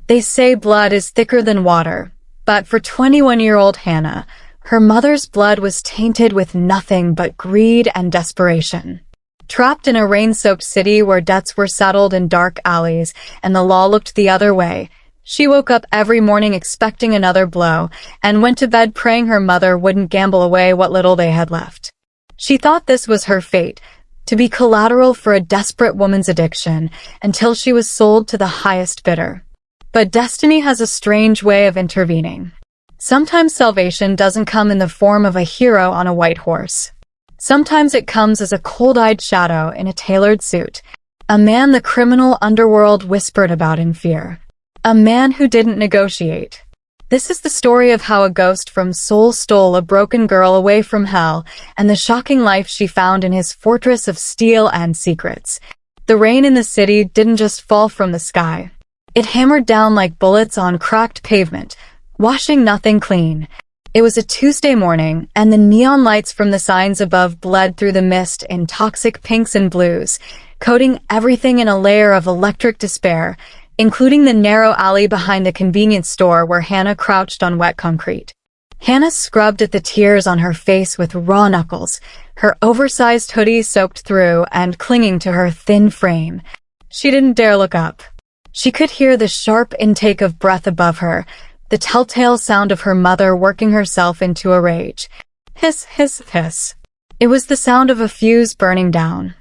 They say blood is thicker than water, but for 21-year-old Hannah, her mother's blood was tainted with nothing but greed and desperation. Trapped in a rain-soaked city where debts were settled in dark alleys and the law looked the other way, she woke up every morning expecting another blow and went to bed praying her mother wouldn't gamble away what little they had left. She thought this was her fate, to be collateral for a desperate woman's addiction until she was sold to the highest bidder. But destiny has a strange way of intervening. Sometimes salvation doesn't come in the form of a hero on a white horse. Sometimes it comes as a cold-eyed shadow in a tailored suit, a man the criminal underworld whispered about in fear. A man who didn't negotiate. This is the story of how a ghost from Seoul stole a broken girl away from hell and the shocking life she found in his fortress of steel and secrets. The rain in the city didn't just fall from the sky. It hammered down like bullets on cracked pavement, washing nothing clean. It was a Tuesday morning, and the neon lights from the signs above bled through the mist in toxic pinks and blues, coating everything in a layer of electric despair, including the narrow alley behind the convenience store where Hannah crouched on wet concrete. Hannah scrubbed at the tears on her face with raw knuckles, her oversized hoodie soaked through and clinging to her thin frame. She didn't dare look up. She could hear the sharp intake of breath above her, the telltale sound of her mother working herself into a rage. Hiss, hiss, hiss. It was the sound of a fuse burning down.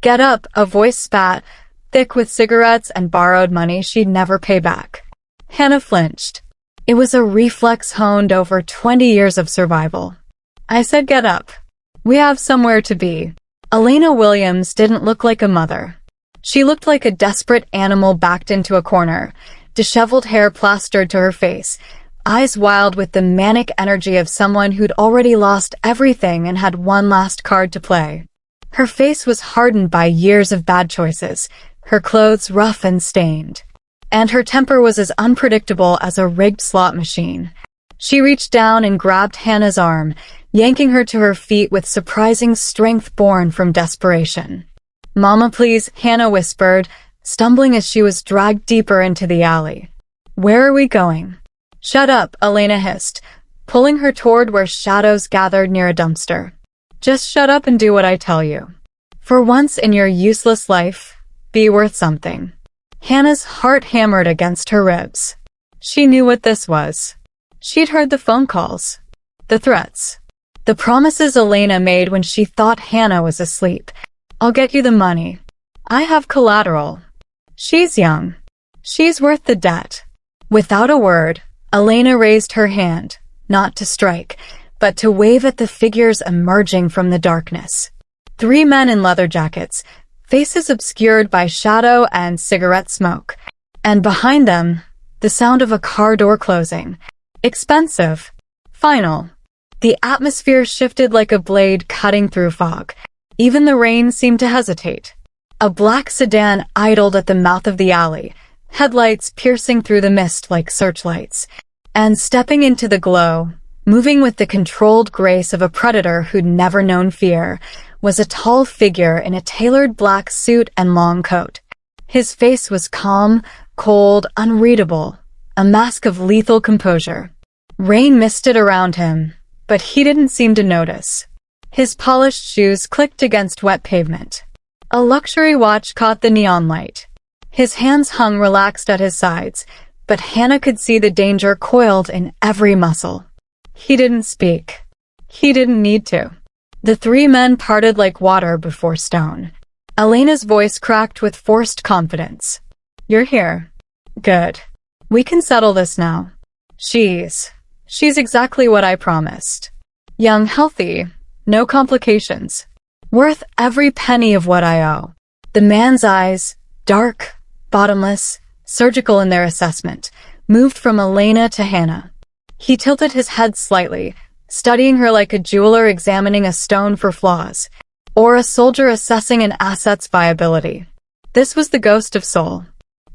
Get up, a voice spat, thick with cigarettes and borrowed money she'd never pay back. Hannah flinched. It was a reflex honed over 20 years of survival. I said get up. We have somewhere to be. Elena Williams didn't look like a mother. She looked like a desperate animal backed into a corner, disheveled hair plastered to her face, eyes wild with the manic energy of someone who'd already lost everything and had one last card to play. Her face was hardened by years of bad choices, her clothes rough and stained. And her temper was as unpredictable as a rigged slot machine. She reached down and grabbed Hannah's arm, yanking her to her feet with surprising strength born from desperation. "Mama, please," Hannah whispered, stumbling as she was dragged deeper into the alley. "Where are we going?" "Shut up," Elena hissed, pulling her toward where shadows gathered near a dumpster. "Just shut up and do what I tell you. For once in your useless life, be worth something." Hannah's heart hammered against her ribs. She knew what this was. She'd heard the phone calls, the threats, the promises Elena made when she thought Hannah was asleep. "I'll get you the money. I have collateral. She's young. She's worth the debt." Without a word, Elena raised her hand, not to strike, but to wave at the figures emerging from the darkness. 3 men in leather jackets, faces obscured by shadow and cigarette smoke. And behind them, the sound of a car door closing. Expensive. Final. The atmosphere shifted like a blade cutting through fog. Even the rain seemed to hesitate. A black sedan idled at the mouth of the alley, headlights piercing through the mist like searchlights. And stepping into the glow, moving with the controlled grace of a predator who'd never known fear, was a tall figure in a tailored black suit and long coat. His face was calm, cold, unreadable, a mask of lethal composure. Rain misted around him, but he didn't seem to notice. His polished shoes clicked against wet pavement. A luxury watch caught the neon light. His hands hung relaxed at his sides, but Hannah could see the danger coiled in every muscle. He didn't speak. He didn't need to. The 3 men parted like water before stone. Elena's voice cracked with forced confidence. "You're here. Good. We can settle this now. She's exactly what I promised. Young, healthy, no complications. Worth every penny of what I owe." The man's eyes, dark, bottomless, surgical in their assessment, moved from Elena to Hannah. He tilted his head slightly, studying her like a jeweler examining a stone for flaws, or a soldier assessing an asset's viability. This was the ghost of Seoul,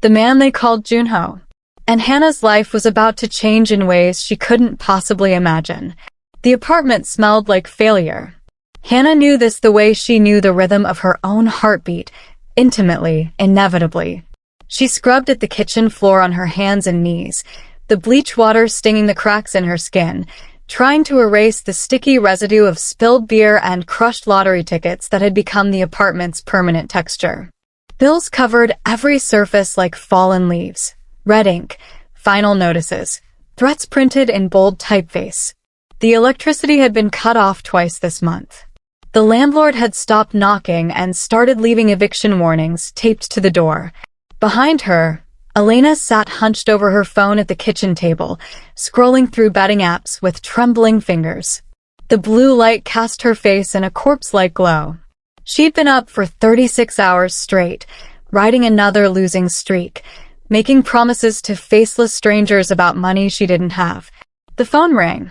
the man they called Junho. And Hannah's life was about to change in ways she couldn't possibly imagine. The apartment smelled like failure. Hannah knew this the way she knew the rhythm of her own heartbeat, intimately, inevitably. She scrubbed at the kitchen floor on her hands and knees, the bleach water stinging the cracks in her skin, trying to erase the sticky residue of spilled beer and crushed lottery tickets that had become the apartment's permanent texture. Bills covered every surface like fallen leaves. Red ink, final notices, threats printed in bold typeface. The electricity had been cut off twice this month. The landlord had stopped knocking and started leaving eviction warnings taped to the door. Behind her, Elena sat hunched over her phone at the kitchen table, scrolling through betting apps with trembling fingers. The blue light cast her face in a corpse-like glow. She'd been up for 36 hours straight, riding another losing streak, making promises to faceless strangers about money she didn't have. The phone rang.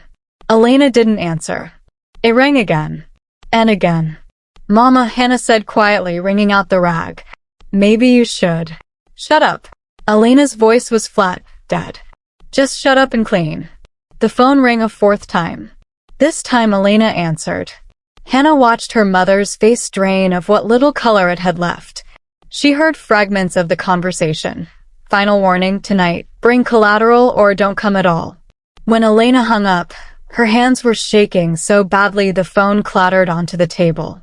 Elena didn't answer. It rang again. And again. "Mama," Hannah said quietly, wringing out the rag. "Maybe you should." "Shut up." Elena's voice was flat, dead. "Just shut up and clean." The phone rang a fourth time. This time Elena answered. Hannah watched her mother's face drain of what little color it had left. She heard fragments of the conversation. "Final warning, tonight. Bring collateral or don't come at all." When Elena hung up, her hands were shaking so badly the phone clattered onto the table.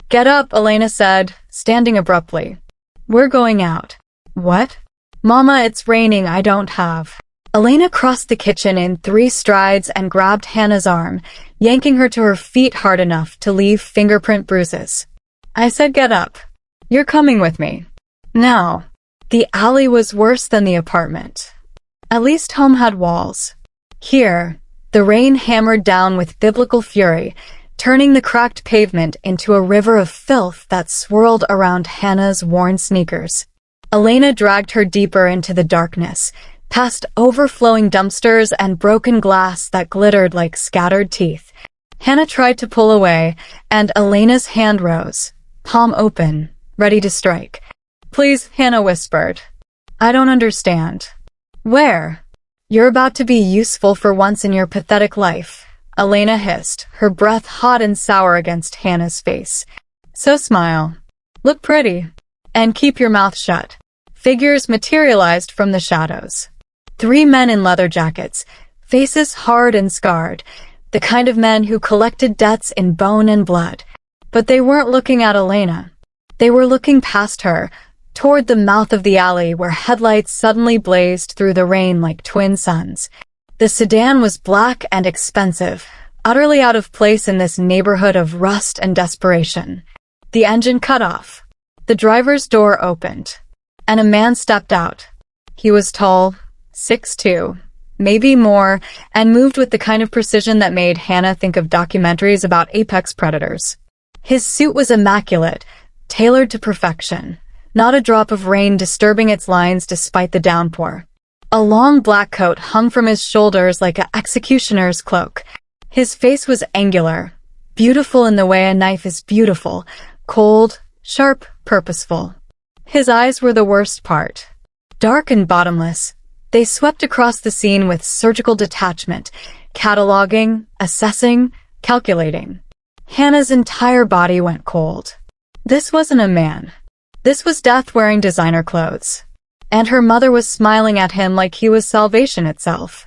"Get up," Elena said, standing abruptly. "We're going out." "What?" "Mama, it's raining, I don't have." Elena crossed the kitchen in 3 strides and grabbed Hannah's arm, yanking her to her feet hard enough to leave fingerprint bruises. "I said get up. You're coming with me. Now." The alley was worse than the apartment. At least home had walls. Here, the rain hammered down with biblical fury, turning the cracked pavement into a river of filth that swirled around Hannah's worn sneakers. Elena dragged her deeper into the darkness, past overflowing dumpsters and broken glass that glittered like scattered teeth. Hannah tried to pull away, and Elena's hand rose, palm open, ready to strike. "Please," Hannah whispered. "I don't understand." "Where?" "You're about to be useful for once in your pathetic life," Elena hissed, her breath hot and sour against Hannah's face. "So smile. Look pretty. And keep your mouth shut." Figures materialized from the shadows. 3 men in leather jackets, faces hard and scarred, the kind of men who collected debts in bone and blood. But they weren't looking at Elena. They were looking past her, toward the mouth of the alley where headlights suddenly blazed through the rain like twin suns. The sedan was black and expensive, utterly out of place in this neighborhood of rust and desperation. The engine cut off. The driver's door opened, and a man stepped out. He was tall, 6'2", maybe more, and moved with the kind of precision that made Hannah think of documentaries about apex predators. His suit was immaculate, tailored to perfection, not a drop of rain disturbing its lines despite the downpour. A long black coat hung from his shoulders like an executioner's cloak. His face was angular, beautiful in the way a knife is beautiful, cold, sharp, purposeful. His eyes were the worst part. Dark and bottomless, they swept across the scene with surgical detachment, cataloging, assessing, calculating. Hannah's entire body went cold. This wasn't a man. This was death wearing designer clothes. And her mother was smiling at him like he was salvation itself.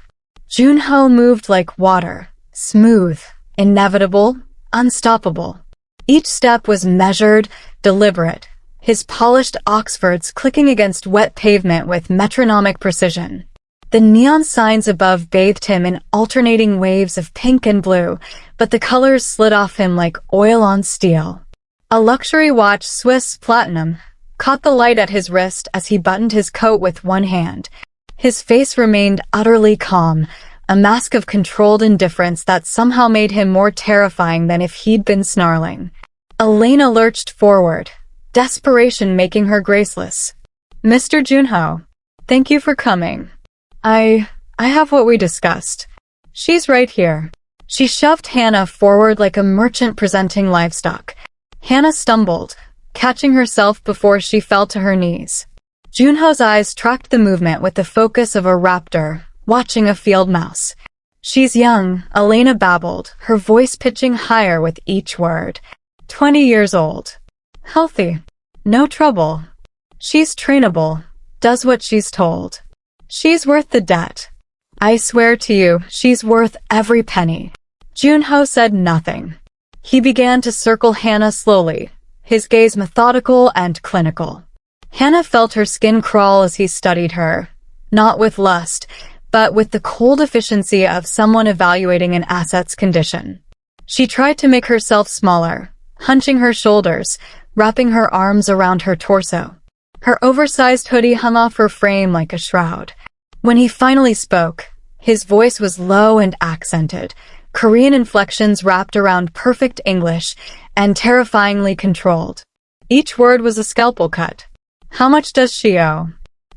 Junho moved like water, smooth, inevitable, unstoppable. Each step was measured, deliberate, his polished Oxfords clicking against wet pavement with metronomic precision. The neon signs above bathed him in alternating waves of pink and blue, but the colors slid off him like oil on steel. A luxury watch, Swiss platinum, caught the light at his wrist as he buttoned his coat with one hand. His face remained utterly calm, a mask of controlled indifference that somehow made him more terrifying than if he'd been snarling. Elena lurched forward, desperation making her graceless. "Mr. Junho, thank you for coming. I have what we discussed. She's right here." She shoved Hannah forward like a merchant presenting livestock. Hannah stumbled, catching herself before she fell to her knees. Junho's eyes tracked the movement with the focus of a raptor watching a field mouse. "She's young," Elena babbled, her voice pitching higher with each word. 20 years old. Healthy. No trouble. She's trainable. does what she's told. She's worth the debt. I swear to you, she's worth every penny. Junho said nothing. He began to circle Hannah slowly, his gaze methodical and clinical. Hannah felt her skin crawl as he studied her, not with lust, but with the cold efficiency of someone evaluating an asset's condition. She tried to make herself smaller, hunching her shoulders, wrapping her arms around her torso. Her oversized hoodie hung off her frame like a shroud. When he finally spoke, his voice was low and accented, Korean inflections wrapped around perfect English and terrifyingly controlled. Each word was a scalpel cut. How much does she owe?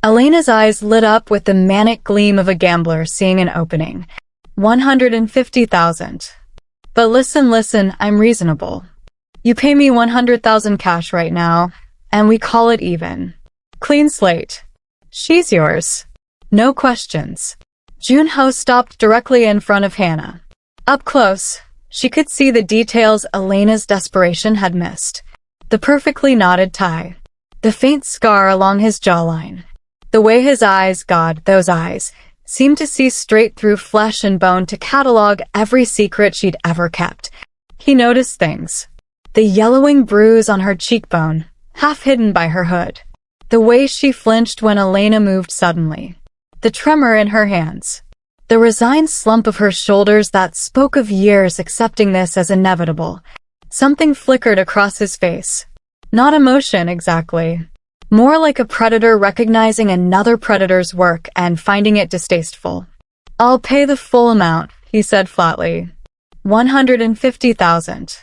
Elena's eyes lit up with the manic gleam of a gambler seeing an opening. 150,000. But listen, I'm reasonable. You pay me 100,000 cash right now, and we call it even. Clean slate. She's yours. No questions. Junho stopped directly in front of Hannah. Up close, she could see the details Elena's desperation had missed. The perfectly knotted tie. The faint scar along his jawline. The way his eyes, God, those eyes, seemed to see straight through flesh and bone to catalog every secret she'd ever kept. He noticed things. The yellowing bruise on her cheekbone, half hidden by her hood. The way she flinched when Elena moved suddenly. The tremor in her hands. The resigned slump of her shoulders that spoke of years accepting this as inevitable. Something flickered across his face. Not emotion, exactly. More like a predator recognizing another predator's work and finding it distasteful. I'll pay the full amount, he said flatly. 150,000.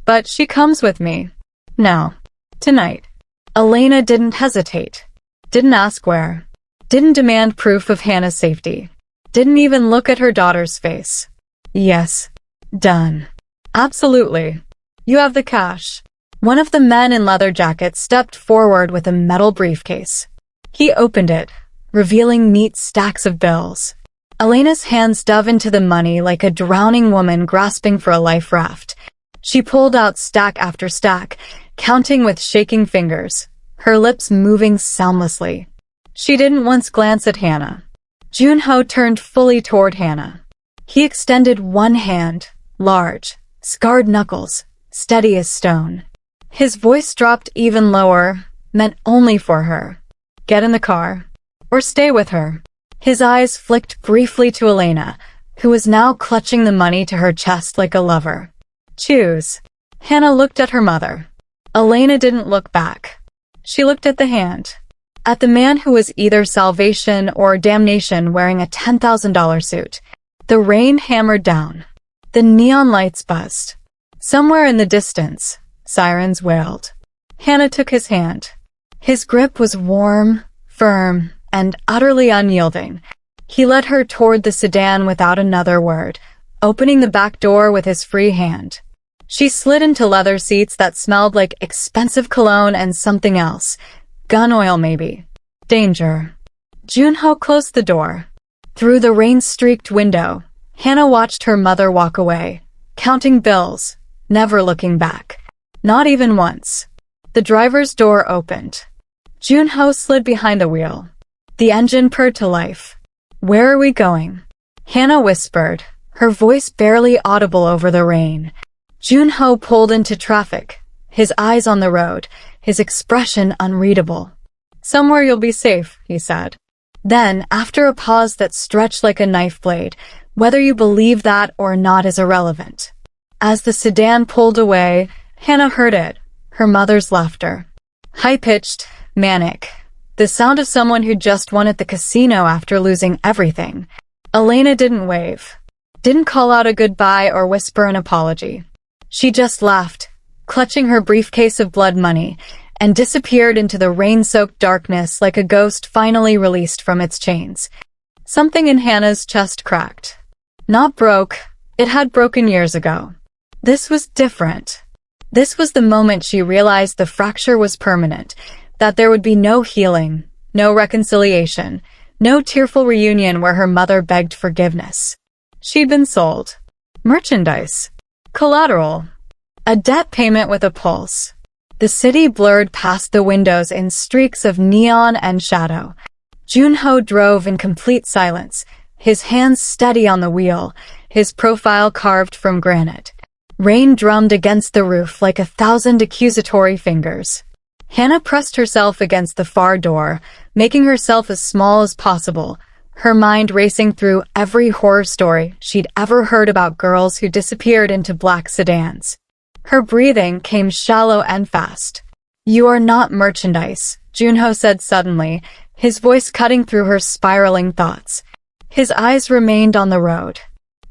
But she comes with me. No. Tonight. Elena didn't hesitate. Didn't ask where. Didn't demand proof of Hannah's safety. Didn't even look at her daughter's face. Yes. Done. Absolutely. You have the cash. One of the men in leather jackets stepped forward with a metal briefcase. He opened it, revealing neat stacks of bills. Elena's hands dove into the money like a drowning woman grasping for a life raft. She pulled out stack after stack, counting with shaking fingers, her lips moving soundlessly. She didn't once glance at Hannah. Junho turned fully toward Hannah. He extended one hand, large, scarred knuckles, steady as stone. His voice dropped even lower, meant only for her. Get in the car. Or stay with her. His eyes flicked briefly to Elena, who was now clutching the money to her chest like a lover. Choose. Hannah looked at her mother. Elena didn't look back. She looked at the hand. At the man who was either salvation or damnation wearing a $10,000 suit. The rain hammered down. The neon lights buzzed. Somewhere in the distance, sirens wailed. Hannah took his hand. His grip was warm, firm, and utterly unyielding. He led her toward the sedan without another word, opening the back door with his free hand. She slid into leather seats that smelled like expensive cologne and something else. Gun oil, maybe. Danger. Junho closed the door. Through the rain-streaked window, Hannah watched her mother walk away, counting bills, never looking back. Not even once. The driver's door opened. Junho slid behind the wheel. The engine purred to life. Where are we going? Hannah whispered, her voice barely audible over the rain. Junho pulled into traffic, his eyes on the road, his expression unreadable. Somewhere you'll be safe, he said. Then, after a pause that stretched like a knife blade, whether you believe that or not is irrelevant. As the sedan pulled away, Hannah heard it, her mother's laughter. High-pitched, manic. The sound of someone who just won at the casino after losing everything. Elena didn't wave. Didn't call out a goodbye or whisper an apology. She just laughed, clutching her briefcase of blood money, and disappeared into the rain-soaked darkness like a ghost finally released from its chains. Something in Hannah's chest cracked. Not broke, it had broken years ago. This was different. This was the moment she realized the fracture was permanent, that there would be no healing, no reconciliation, no tearful reunion where her mother begged forgiveness. She'd been sold. Merchandise. Collateral. A debt payment with a pulse. The city blurred past the windows in streaks of neon and shadow. Junho drove in complete silence, his hands steady on the wheel, his profile carved from granite. Rain drummed against the roof like 1,000 accusatory fingers. Hannah pressed herself against the far door, making herself as small as possible, her mind racing through every horror story she'd ever heard about girls who disappeared into black sedans. Her breathing came shallow and fast. "You are not merchandise," Junho said suddenly, his voice cutting through her spiraling thoughts. His eyes remained on the road.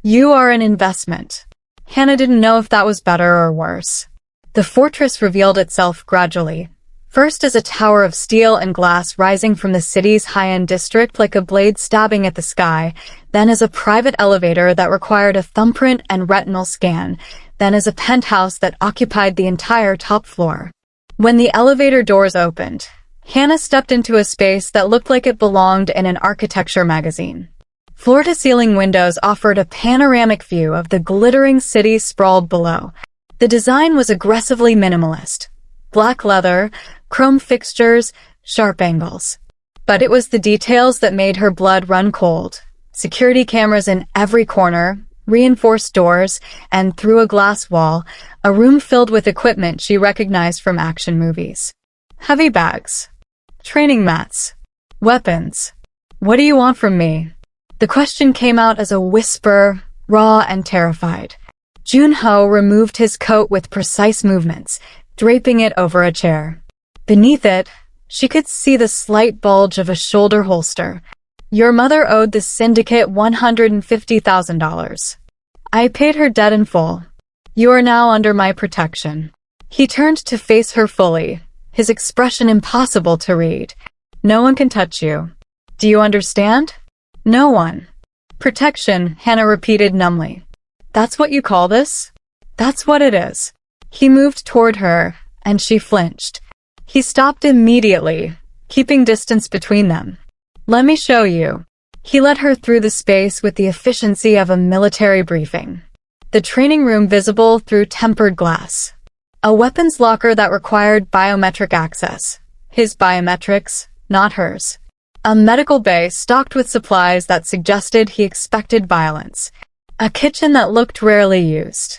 "You are an investment." Hannah didn't know if that was better or worse. The fortress revealed itself gradually, first as a tower of steel and glass rising from the city's high-end district like a blade stabbing at the sky, then as a private elevator that required a thumbprint and retinal scan, then as a penthouse that occupied the entire top floor. When the elevator doors opened, Hannah stepped into a space that looked like it belonged in an architecture magazine. Floor-to-ceiling windows offered a panoramic view of the glittering city sprawled below. The design was aggressively minimalist. Black leather, chrome fixtures, sharp angles. But it was the details that made her blood run cold. Security cameras in every corner, reinforced doors, and through a glass wall, a room filled with equipment she recognized from action movies. Heavy bags. Training mats. Weapons. "What do you want from me?" The question came out as a whisper, raw and terrified. Junho removed his coat with precise movements, draping it over a chair. Beneath it, she could see the slight bulge of a shoulder holster. "Your mother owed the syndicate $150,000. I paid her debt in full. You are now under my protection." He turned to face her fully, his expression impossible to read. "No one can touch you. Do you understand?" "No one." "Protection," Hannah repeated numbly. "That's what you call this?" "That's what it is." He moved toward her, and she flinched. He stopped immediately, keeping distance between them. "Let me show you." He led her through the space with the efficiency of a military briefing. The training room visible through tempered glass. A weapons locker that required biometric access. His biometrics, not hers. A medical bay stocked with supplies that suggested he expected violence. A kitchen that looked rarely used.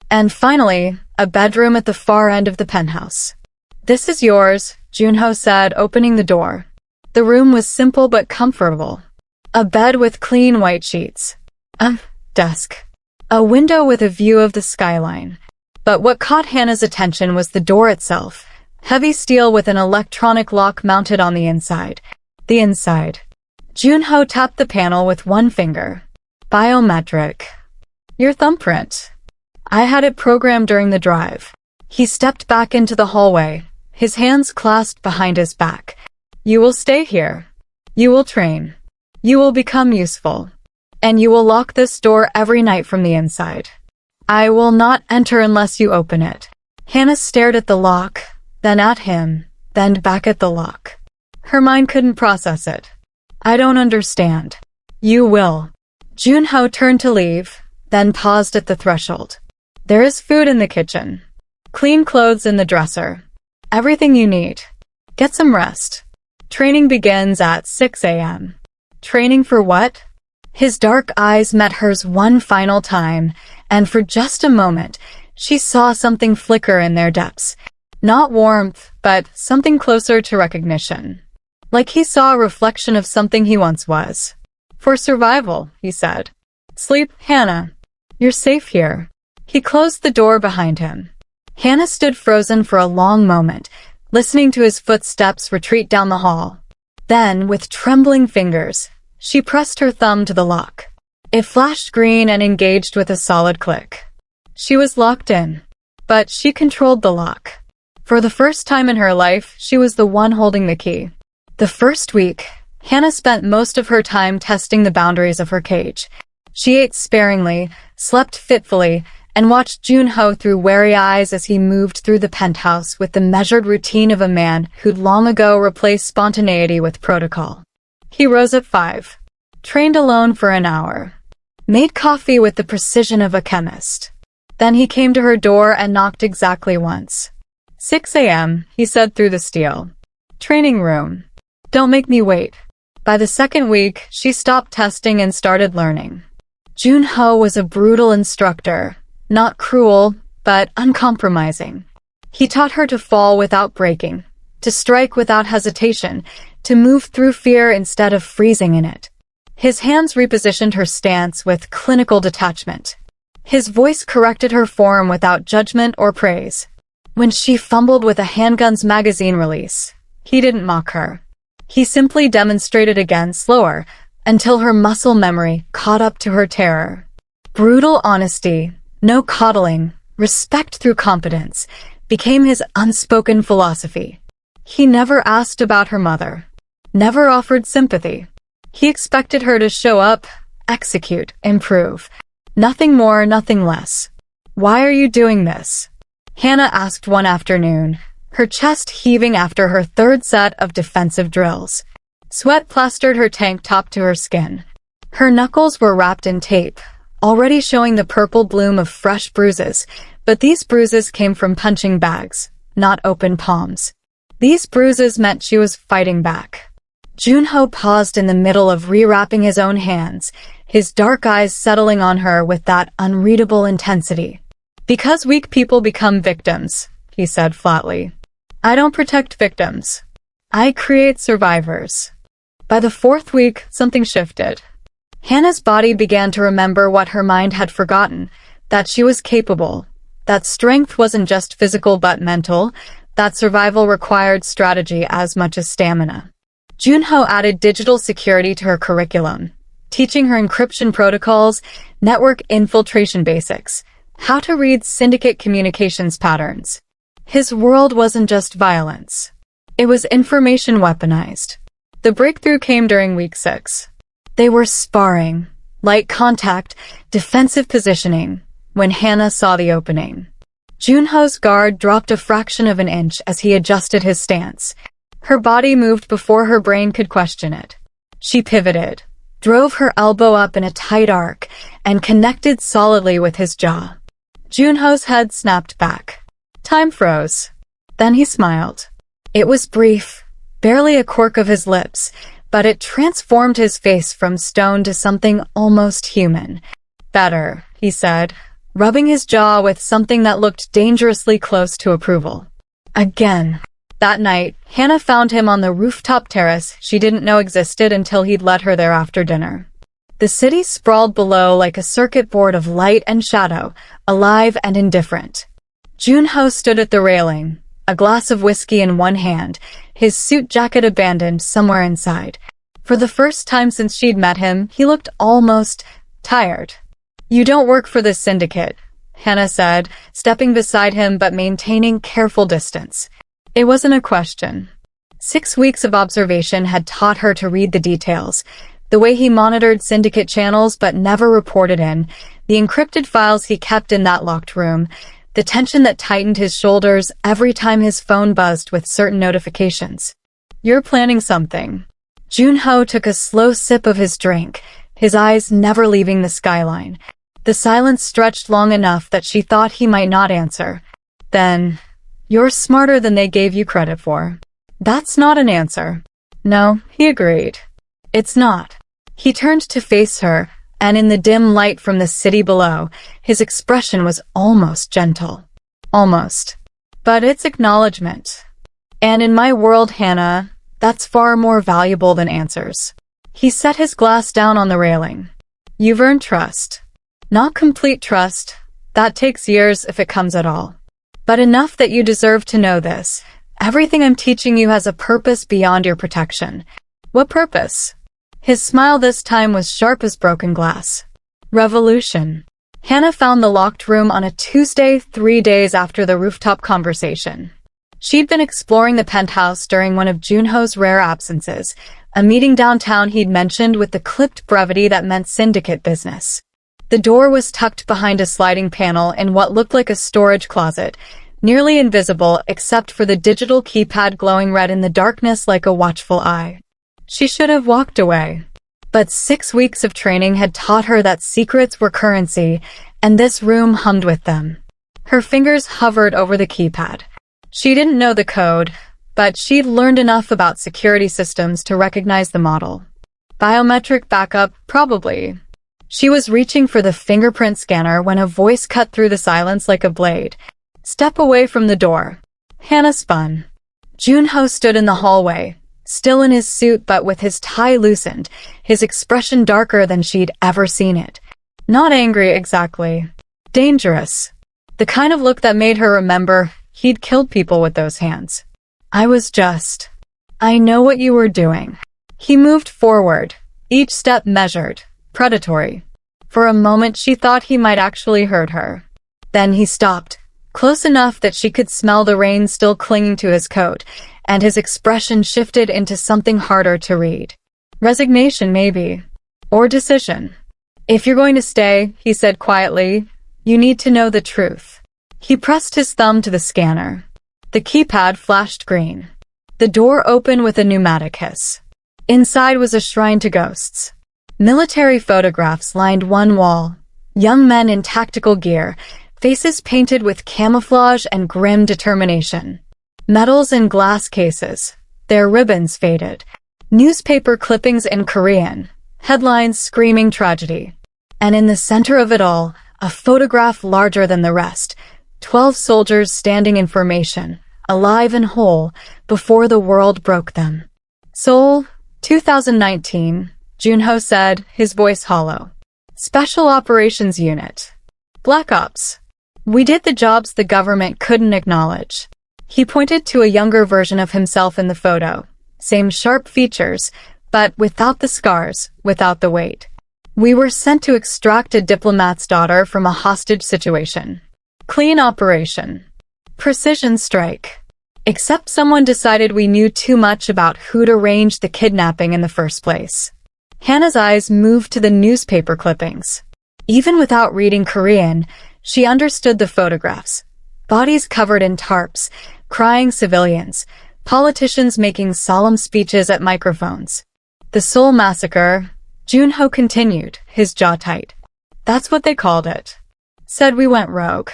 And finally, a bedroom at the far end of the penthouse. "This is yours," Junho said, opening the door. The room was simple but comfortable. A bed with clean white sheets. A desk. A window with a view of the skyline. But what caught Hannah's attention was the door itself. Heavy steel with an electronic lock mounted on the inside. The inside. Junho tapped the panel with one finger. "Biometric. Your thumbprint. I had it programmed during the drive." He stepped back into the hallway, his hands clasped behind his back. "You will stay here. You will train. You will become useful. And you will lock this door every night from the inside. I will not enter unless you open it." Hannah stared at the lock, then at him, then back at the lock. Her mind couldn't process it. "I don't understand." "You will." Junho turned to leave, then paused at the threshold. "There is food in the kitchen. Clean clothes in the dresser. Everything you need. Get some rest. Training begins at 6 a.m. "Training for what?" His dark eyes met hers one final time, and for just a moment, she saw something flicker in their depths. Not warmth, but something closer to recognition. Like he saw a reflection of something he once was. "For survival," he said. "Sleep, Hannah. You're safe here." He closed the door behind him. Hannah stood frozen for a long moment, listening to his footsteps retreat down the hall. Then, with trembling fingers, she pressed her thumb to the lock. It flashed green and engaged with a solid click. She was locked in, but she controlled the lock. For the first time in her life, she was the one holding the key. The first week, Hannah spent most of her time testing the boundaries of her cage. She ate sparingly, slept fitfully, and watched Junho through wary eyes as he moved through the penthouse with the measured routine of a man who'd long ago replaced spontaneity with protocol. He rose at 5, trained alone for an hour, made coffee with the precision of a chemist. Then he came to her door and knocked exactly once. 6 a.m., he said through the steel. Training room. Don't make me wait. By the second week, she stopped testing and started learning. Junho was a brutal instructor, not cruel, but uncompromising. He taught her to fall without breaking, to strike without hesitation, to move through fear instead of freezing in it. His hands repositioned her stance with clinical detachment. His voice corrected her form without judgment or praise. When she fumbled with a handgun's magazine release, he didn't mock her. He simply demonstrated again slower, until her muscle memory caught up to her terror. Brutal honesty, no coddling, respect through competence, became his unspoken philosophy. He never asked about her mother, never offered sympathy. He expected her to show up, execute, improve. Nothing more, nothing less. Why are you doing this? Hannah asked one afternoon, her chest heaving after her third set of defensive drills. Sweat plastered her tank top to her skin. Her knuckles were wrapped in tape, already showing the purple bloom of fresh bruises, but these bruises came from punching bags, not open palms. These bruises meant she was fighting back. Junho paused in the middle of rewrapping his own hands, his dark eyes settling on her with that unreadable intensity. Because weak people become victims, he said flatly. I don't protect victims. I create survivors. By the fourth week, something shifted. Hannah's body began to remember what her mind had forgotten, that she was capable, that strength wasn't just physical but mental, that survival required strategy as much as stamina. Junho added digital security to her curriculum, teaching her encryption protocols, network infiltration basics, how to read syndicate communications patterns. His world wasn't just violence. It was information weaponized. The breakthrough came during week 6. They were sparring, light contact, defensive positioning, when Hannah saw the opening. Junho's guard dropped a fraction of an inch as he adjusted his stance. Her body moved before her brain could question it. She pivoted, drove her elbow up in a tight arc, and connected solidly with his jaw. Junho's head snapped back. Time froze. Then he smiled. It was brief, barely a quirk of his lips, but it transformed his face from stone to something almost human. Better, he said, rubbing his jaw with something that looked dangerously close to approval. Again. That night, Hannah found him on the rooftop terrace she didn't know existed until he'd led her there after dinner. The city sprawled below like a circuit board of light and shadow, alive and indifferent. Junho stood at the railing, a glass of whiskey in one hand, his suit jacket abandoned somewhere inside. For the first time since she'd met him, he looked almost tired. You don't work for this syndicate, Hannah said, stepping beside him but maintaining careful distance. It wasn't a question. 6 weeks of observation had taught her to read the details. The way he monitored syndicate channels but never reported in, the encrypted files he kept in that locked room, the tension that tightened his shoulders every time his phone buzzed with certain notifications. You're planning something. Junho took a slow sip of his drink, his eyes never leaving the skyline. The silence stretched long enough that she thought he might not answer. Then, you're smarter than they gave you credit for. That's not an answer. No, he agreed. It's not. He turned to face her, and in the dim light from the city below, his expression was almost gentle. Almost. But it's acknowledgement. And in my world, Hannah, that's far more valuable than answers. He set his glass down on the railing. You've earned trust. Not complete trust. That takes years if it comes at all. But enough that you deserve to know this. Everything I'm teaching you has a purpose beyond your protection. What purpose? His smile this time was sharp as broken glass. Revolution. Hannah found the locked room on a Tuesday 3 days after the rooftop conversation. She'd been exploring the penthouse during one of Junho's rare absences, a meeting downtown he'd mentioned with the clipped brevity that meant syndicate business. The door was tucked behind a sliding panel in what looked like a storage closet, nearly invisible except for the digital keypad glowing red in the darkness like a watchful eye. She should have walked away. But 6 weeks of training had taught her that secrets were currency, and this room hummed with them. Her fingers hovered over the keypad. She didn't know the code, but she'd learned enough about security systems to recognize the model. Biometric backup, probably. She was reaching for the fingerprint scanner when a voice cut through the silence like a blade. Step away from the door. Hannah spun. Junho stood in the hallway, still in his suit but with his tie loosened, his expression darker than she'd ever seen it. Not angry exactly. Dangerous. The kind of look that made her remember he'd killed people with those hands. I know what you were doing. He moved forward, each step measured, predatory. For a moment she thought he might actually hurt her. Then he stopped, close enough that she could smell the rain still clinging to his coat, and his expression shifted into something harder to read. Resignation, maybe. Or decision. If you're going to stay, he said quietly, you need to know the truth. He pressed his thumb to the scanner. The keypad flashed green. The door opened with a pneumatic hiss. Inside was a shrine to ghosts. Military photographs lined one wall. Young men in tactical gear, faces painted with camouflage and grim determination. Medals in glass cases, their ribbons faded. Newspaper clippings in Korean, headlines screaming tragedy. And in the center of it all, a photograph larger than the rest. 12 soldiers standing in formation, alive and whole, before the world broke them. Seoul, 2019, Junho said, his voice hollow. Special Operations Unit. Black Ops. We did the jobs the government couldn't acknowledge. He pointed to a younger version of himself in the photo. Same sharp features, but without the scars, without the weight. We were sent to extract a diplomat's daughter from a hostage situation. Clean operation. Precision strike. Except someone decided we knew too much about who'd arranged the kidnapping in the first place. Hannah's eyes moved to the newspaper clippings. Even without reading Korean, she understood the photographs. Bodies covered in tarps, crying civilians, politicians making solemn speeches at microphones. The Seoul massacre, Junho continued, his jaw tight. That's what they called it. Said we went rogue.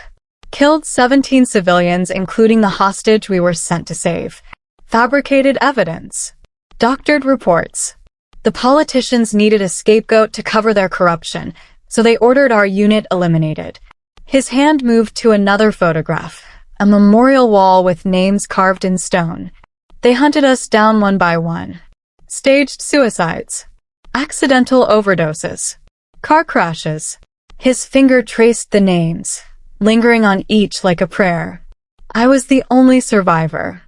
Killed 17 civilians, including the hostage we were sent to save. Fabricated evidence. Doctored reports. The politicians needed a scapegoat to cover their corruption, so they ordered our unit eliminated. His hand moved to another photograph, a memorial wall with names carved in stone. They hunted us down one by one. Staged suicides. Accidental overdoses. Car crashes. His finger traced the names, lingering on each like a prayer. I was the only survivor.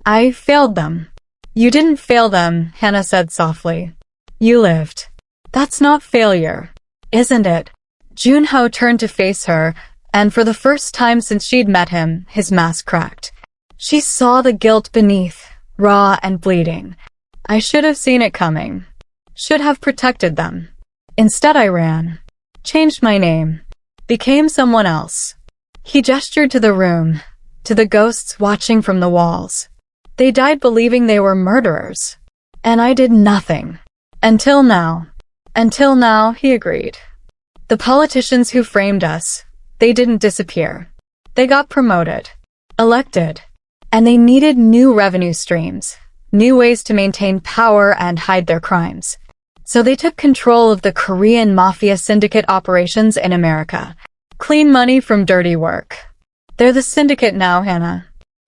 I failed them. You didn't fail them, Hannah said softly. You lived. That's not failure, isn't it? Junho turned to face her, and for the first time since she'd met him, his mask cracked. She saw the guilt beneath, raw and bleeding. I should have seen it coming. Should have protected them. Instead I ran. Changed my name. Became someone else. He gestured to the room, to the ghosts watching from the walls. They died believing they were murderers. And I did nothing. Until now. Until now, he agreed. The politicians who framed us, they didn't disappear. They got promoted. Elected. And they needed new revenue streams. New ways to maintain power and hide their crimes. So they took control of the Korean Mafia syndicate operations in America. Clean money from dirty work. They're the syndicate now, Hannah.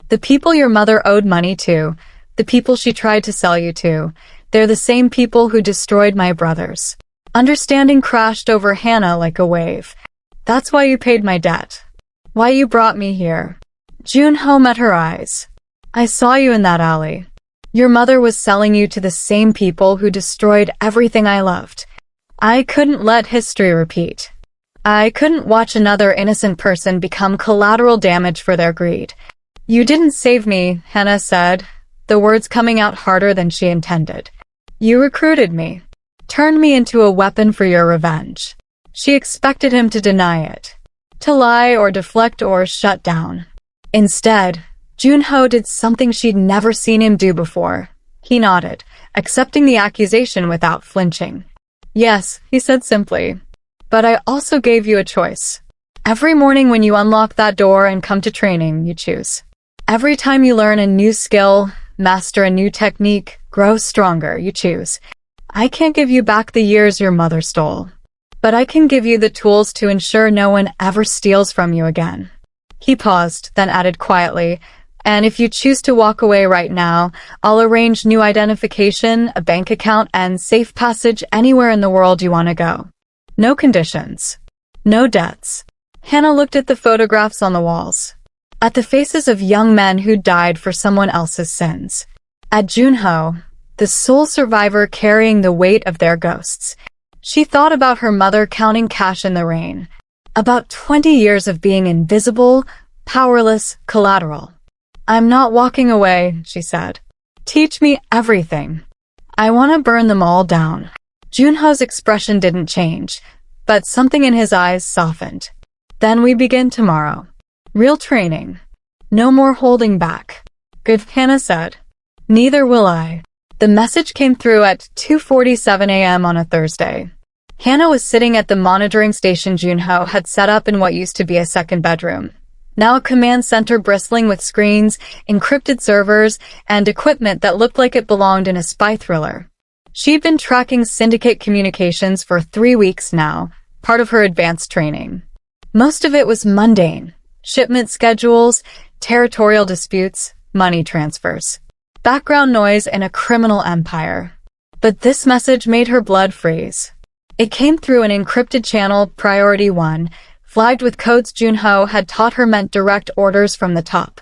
The people your mother owed money to, the people she tried to sell you to, they're the same people who destroyed my brothers. Understanding crashed over Hannah like a wave. That's why you paid my debt. Why you brought me here. Junho met her eyes. I saw you in that alley. Your mother was selling you to the same people who destroyed everything I loved. I couldn't let history repeat. I couldn't watch another innocent person become collateral damage for their greed. You didn't save me, Hannah said, the words coming out harder than she intended. You recruited me. Turned me into a weapon for your revenge. She expected him to deny it. To lie or deflect or shut down. Instead, Junho did something she'd never seen him do before. He nodded, accepting the accusation without flinching. Yes, he said simply. But I also gave you a choice. Every morning when you unlock that door and come to training, you choose. Every time you learn a new skill, master a new technique, grow stronger, you choose. I can't give you back the years your mother stole, but I can give you the tools to ensure no one ever steals from you again. He paused, then added quietly, and if you choose to walk away right now, I'll arrange new identification, a bank account, and safe passage anywhere in the world you want to go. No conditions. No debts. Hannah looked at the photographs on the walls, at the faces of young men who died for someone else's sins, at Junho, the sole survivor carrying the weight of their ghosts. She thought about her mother counting cash in the rain, about 20 years of being invisible, powerless, collateral. I'm not walking away, she said. Teach me everything. I want to burn them all down. Junho's expression didn't change, but something in his eyes softened. Then we begin tomorrow. Real training. No more holding back. Good, Hannah said. Neither will I. The message came through at 2:47 a.m. on a Thursday. Hannah was sitting at the monitoring station Junho had set up in what used to be a second bedroom. Now a command center bristling with screens, encrypted servers, and equipment that looked like it belonged in a spy thriller. She'd been tracking syndicate communications for 3 weeks now, part of her advanced training. Most of it was mundane. Shipment schedules, territorial disputes, money transfers. Background noise in a criminal empire. But this message made her blood freeze. It came through an encrypted channel, Priority 1, flagged with codes Junho had taught her meant direct orders from the top.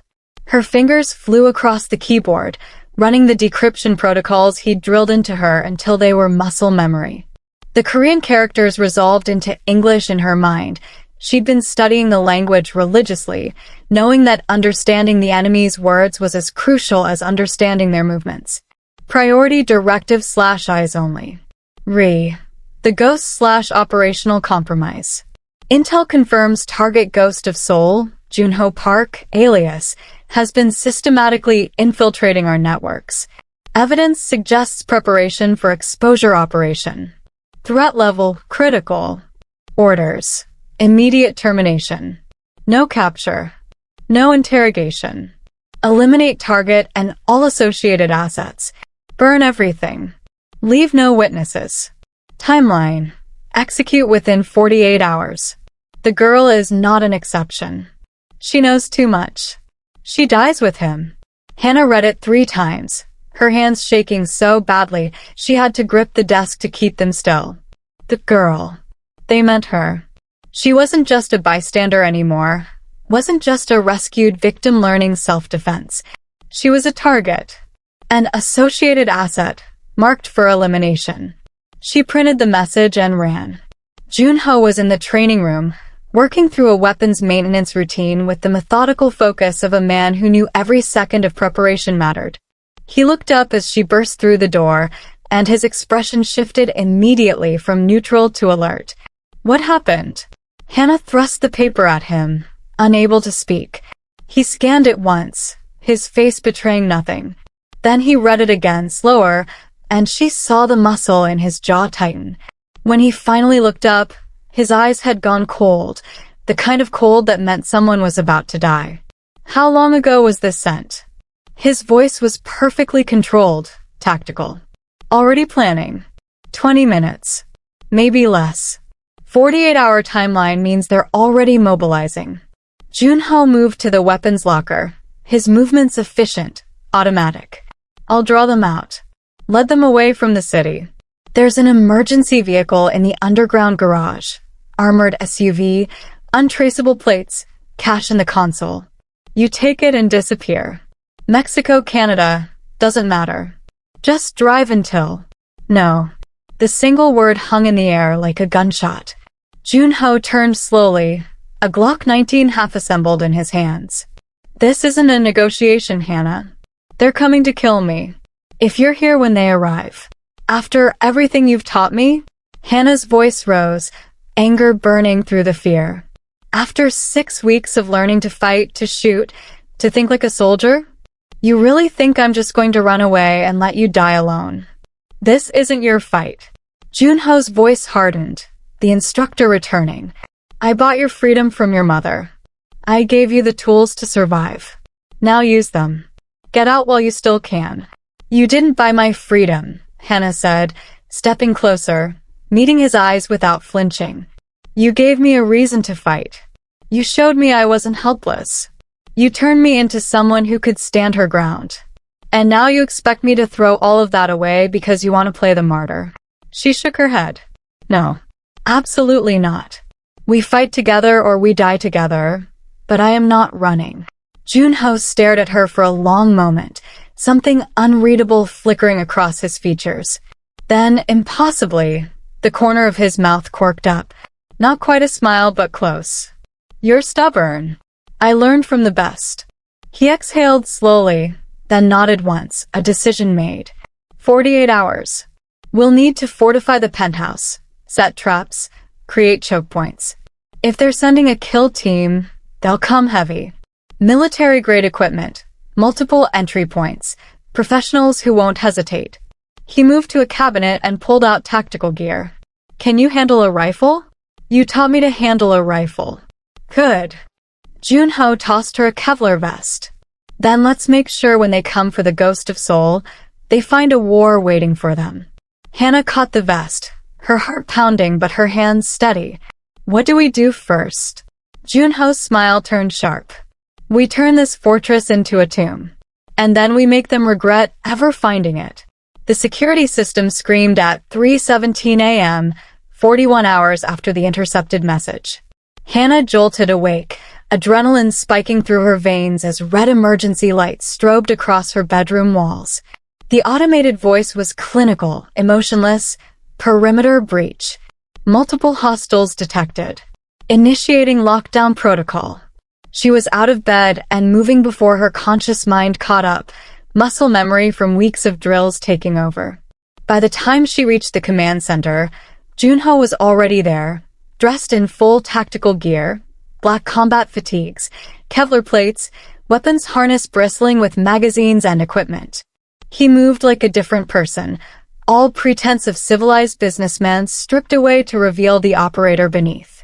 Her fingers flew across the keyboard, running the decryption protocols he'd drilled into her until they were muscle memory. The Korean characters resolved into English in her mind. She'd been studying the language religiously, knowing that understanding the enemy's words was as crucial as understanding their movements. Priority directive / eyes only. The ghost / operational compromise. Intel confirms target Ghost of Seoul, Junho Park, alias, has been systematically infiltrating our networks. Evidence suggests preparation for exposure operation. Threat level, critical. Orders. Immediate termination. No capture. No interrogation. Eliminate target and all associated assets. Burn everything. Leave no witnesses. Timeline. Execute within 48 hours. The girl is not an exception. She knows too much. She dies with him. Hannah read it 3 times, her hands shaking so badly she had to grip the desk to keep them still. The girl. They meant her. She wasn't just a bystander anymore, wasn't just a rescued victim learning self-defense. She was a target, an associated asset, marked for elimination. She printed the message and ran. Junho was in the training room, working through a weapons maintenance routine with the methodical focus of a man who knew every second of preparation mattered. He looked up as she burst through the door, and his expression shifted immediately from neutral to alert. What happened? Hannah thrust the paper at him, unable to speak. He scanned it once, his face betraying nothing. Then he read it again, slower, and she saw the muscle in his jaw tighten. When he finally looked up, his eyes had gone cold, the kind of cold that meant someone was about to die. How long ago was this sent? His voice was perfectly controlled, tactical. Already planning. 20 minutes. Maybe less. 48-hour timeline means they're already mobilizing. Junho moved to the weapons locker, his movements efficient, automatic. I'll draw them out. Led them away from the city. There's an emergency vehicle in the underground garage. Armored SUV, untraceable plates, cash in the console. You take it and disappear. Mexico, Canada, doesn't matter. Just drive until... No. The single word hung in the air like a gunshot. Junho turned slowly, a Glock 19 half-assembled in his hands. This isn't a negotiation, Hannah. They're coming to kill me. If you're here when they arrive. After everything you've taught me? Hannah's voice rose, anger burning through the fear. After 6 weeks of learning to fight, to shoot, to think like a soldier? You really think I'm just going to run away and let you die alone? This isn't your fight. Junho's voice hardened, the instructor returning. I bought your freedom from your mother. I gave you the tools to survive. Now use them. Get out while you still can. You didn't buy my freedom, Hannah said, stepping closer, meeting his eyes without flinching. You gave me a reason to fight. You showed me I wasn't helpless. You turned me into someone who could stand her ground. And now you expect me to throw all of that away because you want to play the martyr. She shook her head. No, absolutely not. We fight together or we die together, but I am not running. Junho stared at her for a long moment, something unreadable flickering across his features. Then, impossibly, the corner of his mouth quirked up. Not quite a smile, but close. You're stubborn. I learned from the best. He exhaled slowly, then nodded once, a decision made. 48 hours. We'll need to fortify the penthouse, set traps, create choke points. If they're sending a kill team, they'll come heavy. Military-grade equipment, multiple entry points, professionals who won't hesitate. He moved to a cabinet and pulled out tactical gear. Can you handle a rifle? You taught me to handle a rifle. Good. Junho tossed her a Kevlar vest. Then let's make sure when they come for the Ghost of Soul, they find a war waiting for them. Hannah caught the vest, her heart pounding but her hands steady. What do we do first? Junho's smile turned sharp. We turn this fortress into a tomb. And then we make them regret ever finding it. The security system screamed at 3:17 a.m., 41 hours after the intercepted message. Hannah jolted awake, adrenaline spiking through her veins as red emergency lights strobed across her bedroom walls. The automated voice was clinical, emotionless, perimeter breach. Multiple hostiles detected. Initiating lockdown protocol. She was out of bed and moving before her conscious mind caught up, muscle memory from weeks of drills taking over. By the time she reached the command center, Junho was already there, dressed in full tactical gear, black combat fatigues, Kevlar plates, weapons harness bristling with magazines and equipment. He moved like a different person, all pretense of civilized businessman stripped away to reveal the operator beneath.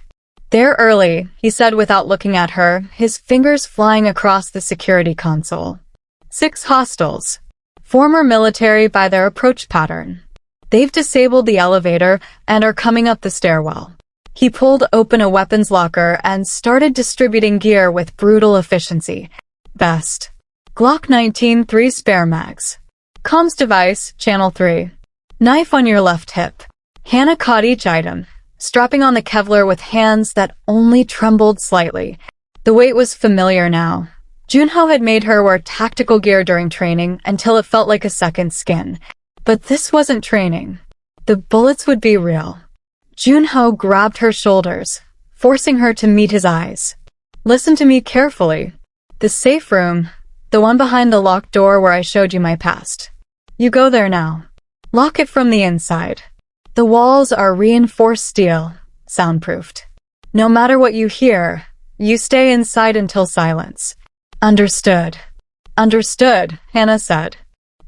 There early, he said without looking at her, his fingers flying across the security console. 6 hostiles. Former military by their approach pattern. They've disabled the elevator and are coming up the stairwell. He pulled open a weapons locker and started distributing gear with brutal efficiency. Best. Glock 19 3 spare mags. Comms device, channel 3. Knife on your left hip. Hannah caught each item, strapping on the Kevlar with hands that only trembled slightly. The weight was familiar now. Junho had made her wear tactical gear during training until it felt like a second skin. But this wasn't training. The bullets would be real. Junho grabbed her shoulders, forcing her to meet his eyes. Listen to me carefully. The safe room, the one behind the locked door where I showed you my past. You go there now. Lock it from the inside. The walls are reinforced steel, soundproofed. No matter what you hear, you stay inside until silence. Understood. Understood, Hannah said.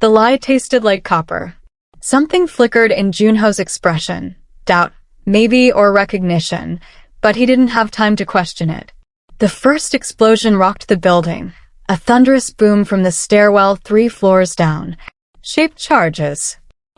The lie tasted like copper. Something flickered in Junho's expression. Doubt, maybe, or recognition, but he didn't have time to question it. The first explosion rocked the building, a thunderous boom from the stairwell 3 floors down. Shaped charges.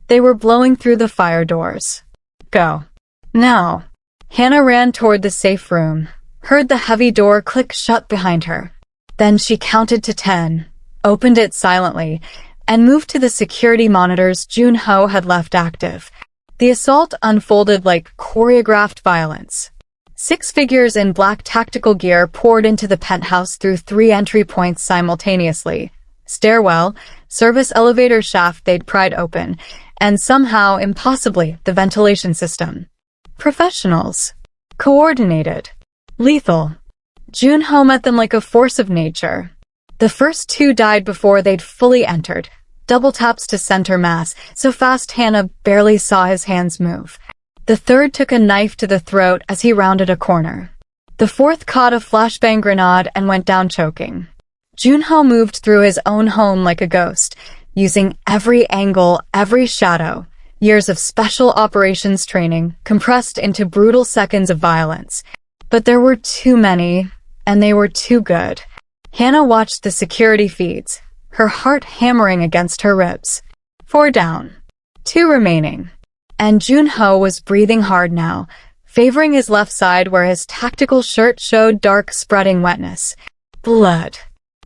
They were blowing through the fire doors. Go. Now. Hannah ran toward the safe room, heard the heavy door click shut behind her. Then she counted to 10, opened it silently, and moved to the security monitors Junho had left active. The assault unfolded like choreographed violence. 6 figures in black tactical gear poured into the penthouse through 3 entry points simultaneously. Stairwell, service elevator shaft they'd pried open, and somehow, impossibly, the ventilation system. Professionals. Coordinated. Lethal. Junho met them like a force of nature. The first 2 died before they'd fully entered. Double taps to center mass, so fast Hannah barely saw his hands move. The third took a knife to the throat as he rounded a corner. The fourth caught a flashbang grenade and went down choking. Junho moved through his own home like a ghost, using every angle, every shadow, years of special operations training compressed into brutal seconds of violence. But there were too many, and they were too good. Hannah watched the security feeds, her heart hammering against her ribs. 4 down. 2 remaining. And Junho was breathing hard now, favoring his left side where his tactical shirt showed dark spreading wetness. Blood.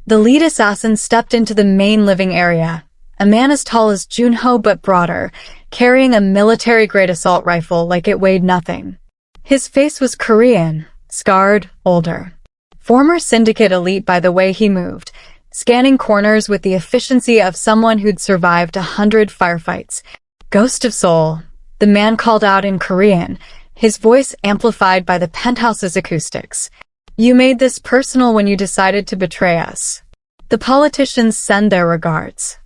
The lead assassin stepped into the main living area, a man as tall as Junho but broader, carrying a military-grade assault rifle like it weighed nothing. His face was Korean, scarred, older. Former syndicate elite by the way he moved, scanning corners with the efficiency of someone who'd survived 100 firefights. Ghost of Soul, the man called out in Korean, his voice amplified by the penthouse's acoustics. You made this personal when you decided to betray us. The politicians send their regards.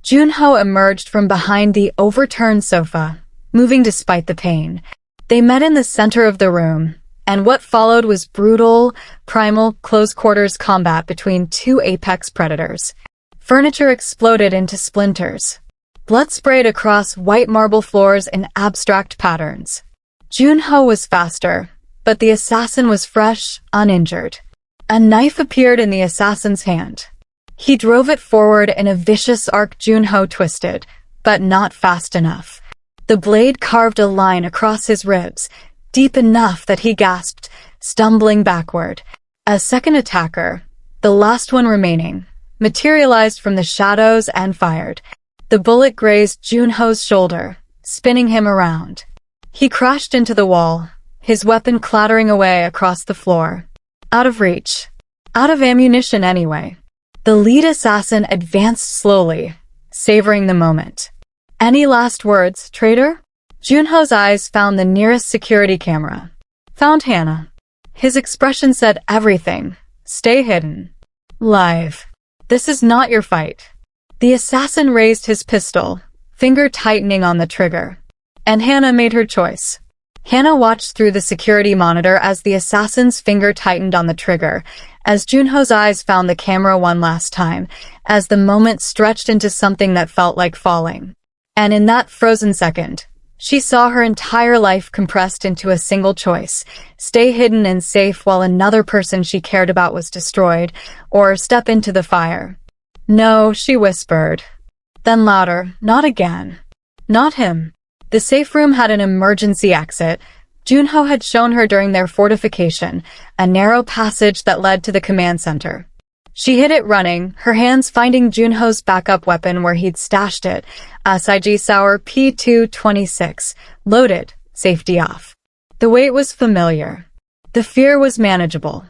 Junho emerged from behind the overturned sofa, moving despite the pain. They met in the center of the room, and what followed was brutal, primal, close-quarters combat between 2 apex predators. Furniture exploded into splinters. Blood sprayed across white marble floors in abstract patterns. Junho was faster, but the assassin was fresh, uninjured. A knife appeared in the assassin's hand. He drove it forward in a vicious arc. Junho twisted, but not fast enough. The blade carved a line across his ribs, deep enough that he gasped, stumbling backward. A second attacker, the last one remaining, materialized from the shadows and fired. The bullet grazed Junho's shoulder, spinning him around. He crashed into the wall, his weapon clattering away across the floor. Out of reach. Out of ammunition anyway. The lead assassin advanced slowly, savoring the moment. Any last words, traitor? Junho's eyes found the nearest security camera. Found Hannah. His expression said everything. Stay hidden. Live. This is not your fight. The assassin raised his pistol, finger tightening on the trigger. And Hannah made her choice. Hannah watched through the security monitor as the assassin's finger tightened on the trigger, as Junho's eyes found the camera one last time, as the moment stretched into something that felt like falling. And in that frozen second, she saw her entire life compressed into a single choice: stay hidden and safe while another person she cared about was destroyed, or step into the fire. No, she whispered. Then louder, not again. Not him. The safe room had an emergency exit. Junho had shown her during their fortification, a narrow passage that led to the command center. She hit it running, her hands finding Junho's backup weapon where he'd stashed it, a SIG Sauer P226, loaded, safety off. The weight was familiar. The fear was manageable.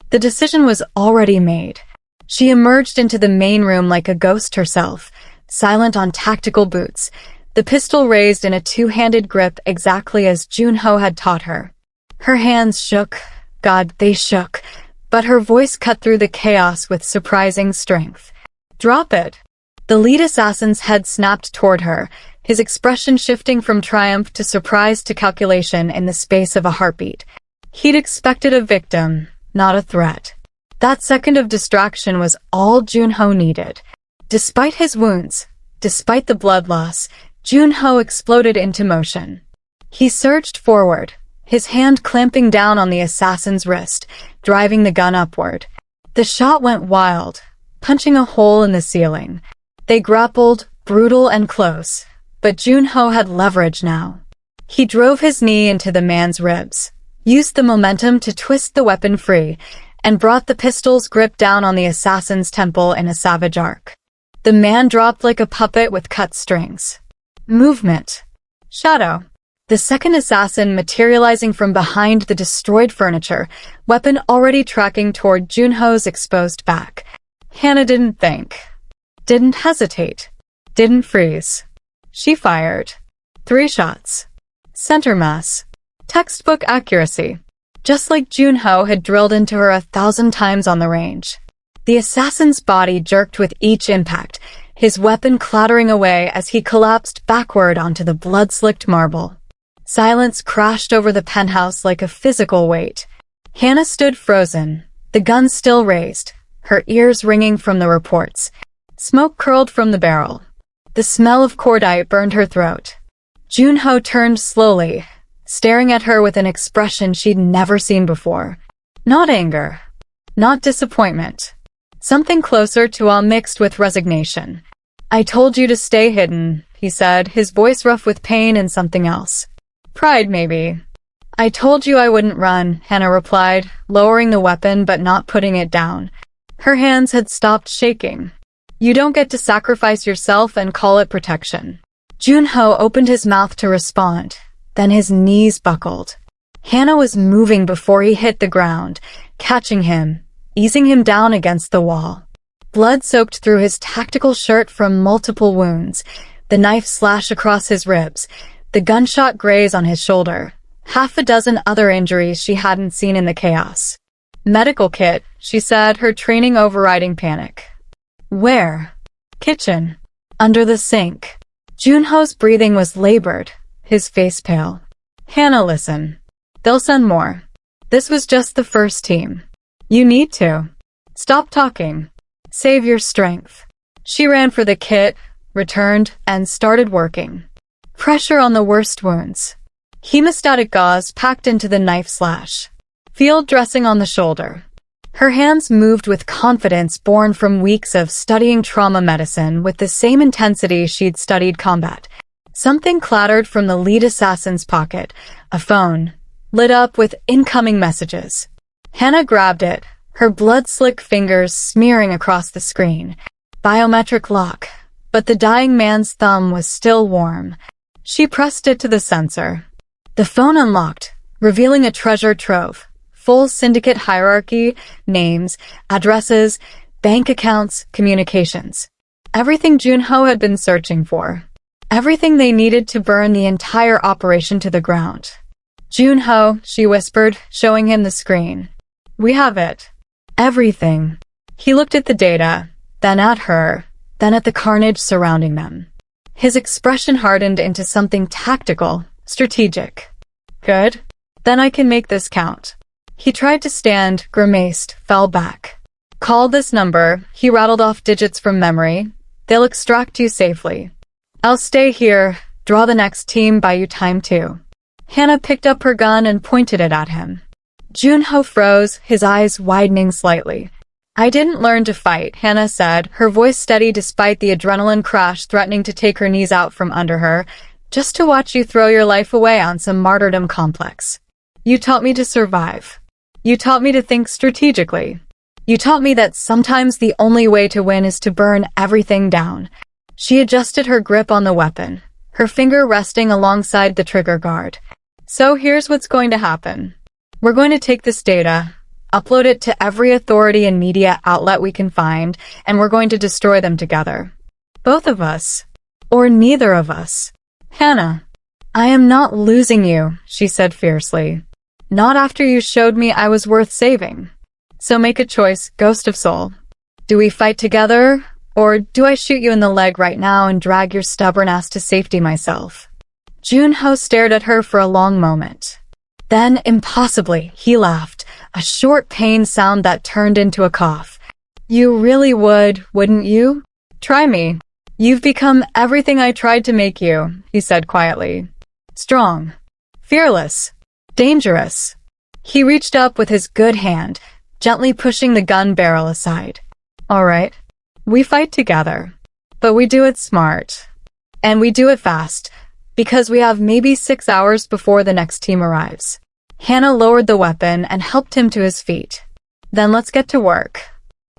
The decision was already made. She emerged into the main room like a ghost herself, silent on tactical boots, the pistol raised in a two-handed grip exactly as Junho had taught her. Her hands shook. God, they shook. But her voice cut through the chaos with surprising strength. Drop it. The lead assassin's head snapped toward her, his expression shifting from triumph to surprise to calculation in the space of a heartbeat. He'd expected a victim, not a threat. That second of distraction was all Junho needed. Despite his wounds, despite the blood loss, Junho exploded into motion. He surged forward, his hand clamping down on the assassin's wrist, driving the gun upward. The shot went wild, punching a hole in the ceiling. They grappled, brutal and close, but Junho had leverage now. He drove his knee into the man's ribs, used the momentum to twist the weapon free, and brought the pistol's grip down on the assassin's temple in a savage arc. The man dropped like a puppet with cut strings. Movement. Shadow. The second assassin materializing from behind the destroyed furniture, weapon already tracking toward Junho's exposed back. Hannah didn't think. Didn't hesitate. Didn't freeze. She fired. 3 shots. Center mass. Textbook accuracy. Just like Junho had drilled into her 1,000 times on the range. The assassin's body jerked with each impact, his weapon clattering away as he collapsed backward onto the blood-slicked marble. Silence crashed over the penthouse like a physical weight. Hannah stood frozen, the gun still raised, her ears ringing from the reports. Smoke curled from the barrel. The smell of cordite burned her throat. Junho turned slowly, staring at her with an expression she'd never seen before. Not anger. Not disappointment. something closer to awe mixed with resignation. "I told you to stay hidden," he said, his voice rough with pain and something else. "Pride, maybe." "I told you I wouldn't run," Hannah replied, lowering the weapon but not putting it down. Her hands had stopped shaking. "You don't get to sacrifice yourself and call it protection." Junho opened his mouth to respond, then his knees buckled. Hannah was moving before he hit the ground, catching him, easing him down against the wall. Blood soaked through his tactical shirt from multiple wounds, the knife slash across his ribs, the gunshot graze on his shoulder, half a dozen other injuries she hadn't seen in the chaos. "Medical kit," she said, her training overriding panic. "Where?" "Kitchen. Under the sink." Junho's breathing was labored, his face pale. "Hannah, listen. They'll send more. This was just the first team. You need to stop talking. Save your strength." She ran for the kit, returned, and started working. Pressure on the worst wounds. Hemostatic gauze packed into the knife slash. Field dressing on the shoulder. Her hands moved with confidence born from weeks of studying trauma medicine with the same intensity she'd studied combat. Something clattered from the lead assassin's pocket, a phone, lit up with incoming messages. Hannah grabbed it, her blood-slick fingers smearing across the screen. Biometric lock, but the dying man's thumb was still warm. She pressed it to the sensor. The phone unlocked, revealing a treasure trove. Full syndicate hierarchy, names, addresses, bank accounts, communications. Everything Junho had been searching for. Everything they needed to burn the entire operation to the ground. "Junho," she whispered, showing him the screen. "We have it. Everything." He looked at the data, then at her, then at the carnage surrounding them. His expression hardened into something tactical, strategic. "Good. Then I can make this count." He tried to stand, grimaced, fell back. "Call this number," he rattled off digits from memory. "They'll extract you safely. I'll stay here, draw the next team, buy you time too." Hannah picked up her gun and pointed it at him. Junho froze, his eyes widening slightly. "I didn't learn to fight," Hannah said, her voice steady despite the adrenaline crash threatening to take her knees out from under her, "just to watch you throw your life away on some martyrdom complex. You taught me to survive. You taught me to think strategically. You taught me that sometimes the only way to win is to burn everything down." She adjusted her grip on the weapon, her finger resting alongside the trigger guard. "So here's what's going to happen. We're going to take this data, upload it to every authority and media outlet we can find, and we're going to destroy them together. Both of us. Or neither of us." "Hannah, I am not losing you," she said fiercely. "Not after you showed me I was worth saving. So make a choice, Ghost of Soul. Do we fight together, or do I shoot you in the leg right now and drag your stubborn ass to safety myself?" Junho stared at her for a long moment. Then, impossibly, he laughed, a short pained sound that turned into a cough. "You really would, wouldn't you? Try me. You've become everything I tried to make you," he said quietly. "Strong. Fearless. Dangerous." He reached up with his good hand, gently pushing the gun barrel aside. "All right. We fight together. But we do it smart. And we do it fast, because we have maybe 6 hours before the next team arrives." Hannah lowered the weapon and helped him to his feet. "Then let's get to work.